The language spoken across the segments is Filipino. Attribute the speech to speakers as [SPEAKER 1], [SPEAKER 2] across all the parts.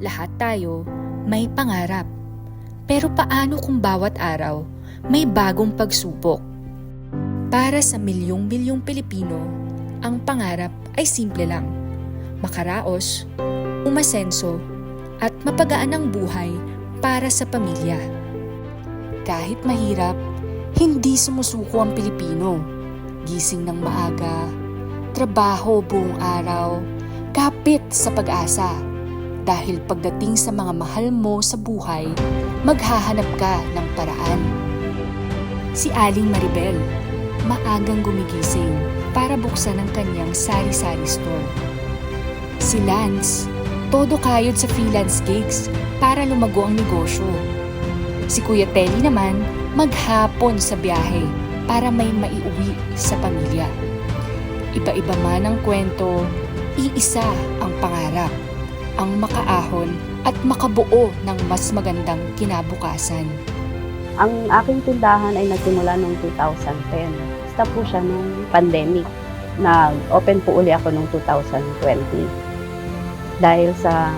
[SPEAKER 1] Lahat tayo may pangarap. Pero paano kung bawat araw may bagong pagsubok? Para sa milyong-milyong Pilipino, ang pangarap ay simple lang. Makaraos, umasenso, at mapagaan ang buhay para sa pamilya. Kahit mahirap, hindi sumusuko ang Pilipino. Gising ng maaga, trabaho buong araw, kapit sa pag-asa. Dahil pagdating sa mga mahal mo sa buhay, maghahanap ka ng paraan. Si Aling Maribel, maagang gumigising para buksan ang kanyang sari-sari store. Si Lance, todo kayod sa freelance gigs para lumago ang negosyo. Si Kuya Telly naman, maghapon sa biyahe para may maiuwi sa pamilya. Iba-iba man ang kwento, iisa ang pangarap, ang makaahon at makabuo ng mas magandang kinabukasan.
[SPEAKER 2] Ang aking tindahan ay nagsimula noong 2010. Stop po siya nung pandemic. Nag-open po uli ako noong 2020. Dahil sa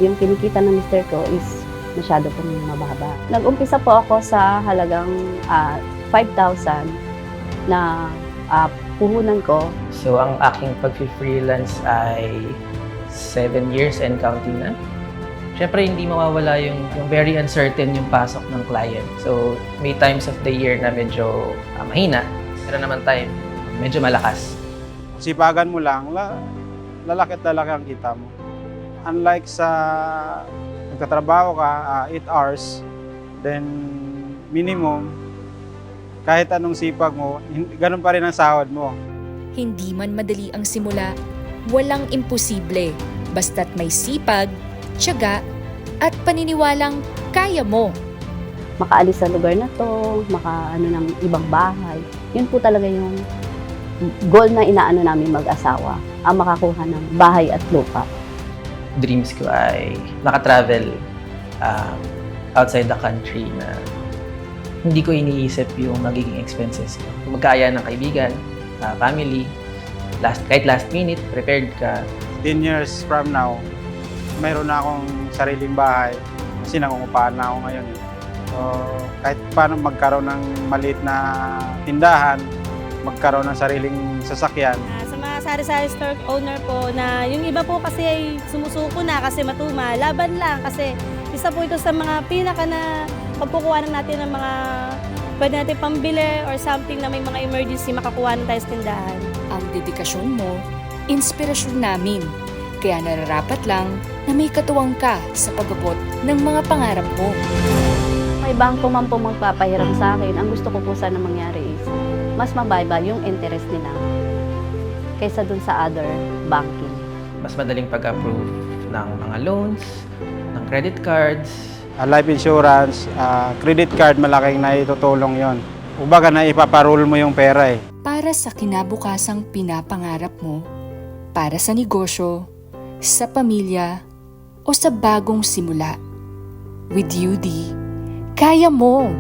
[SPEAKER 2] yung kinikita ng mister ko is masyado pong mababa. Nag-umpisa po ako sa halagang 5,000 na puhunan ko.
[SPEAKER 3] So ang aking pag-freelance ay 7 years and counting na. Siyempre, hindi mawawala yung very uncertain yung pasok ng client. So, may times of the year na medyo mahina. Pero naman time, medyo malakas.
[SPEAKER 4] Sipagan mo lang, lalaki at lalaki ang kita mo. Unlike sa nagtatrabaho ka, 8 hours, then minimum, kahit anong sipag mo, ganun pa rin ang sahod mo.
[SPEAKER 1] Hindi man madali ang simula, walang imposible. Basta't may sipag, tiyaga, at paniniwalang kaya mo.
[SPEAKER 2] Makaalis sa lugar na to, makaano ng ibang bahay. Yun po talaga yung goal na inaano namin mag-asawa, ang makakuha ng bahay at lupa.
[SPEAKER 3] Dreams ko ay makatravel outside the country na hindi ko iniisip yung magiging expenses ko. Magkaya ng kaibigan, family, kahit last minute, prepared ka.
[SPEAKER 4] 10 years from now, mayroon na akong sariling bahay kasi nangungupahan na ako ngayon. So, kahit paano magkaroon ng maliit na tindahan, magkaroon ng sariling sasakyan.
[SPEAKER 5] Sa mga sari-sari store owner po na yung iba po kasi ay sumusuko na kasi matuma, laban lang kasi isa po ito sa mga pinaka na pagkukuhanan natin ng mga pwede natin pambili or something na may mga emergency makakuha na tayo sa tindahan.
[SPEAKER 1] Ang dedikasyon mo, inspirasyon namin. Kaya nararapat lang na may katuwang ka sa pag-abot ng mga pangarap mo.
[SPEAKER 2] May bangko man po magpapahiram sa akin, ang gusto ko po sana mangyari is mas mababa yung interest nila kaysa dun sa other banking.
[SPEAKER 3] Mas madaling pag-approve ng mga loans, ng credit cards.
[SPEAKER 4] Life insurance, credit card, malaking naitutulong yon. Ubaga na ipaparol mo yung pera eh.
[SPEAKER 1] Para sa kinabukasang pinapangarap mo, para sa negosyo, sa pamilya, o sa bagong simula. With UD, kaya mo!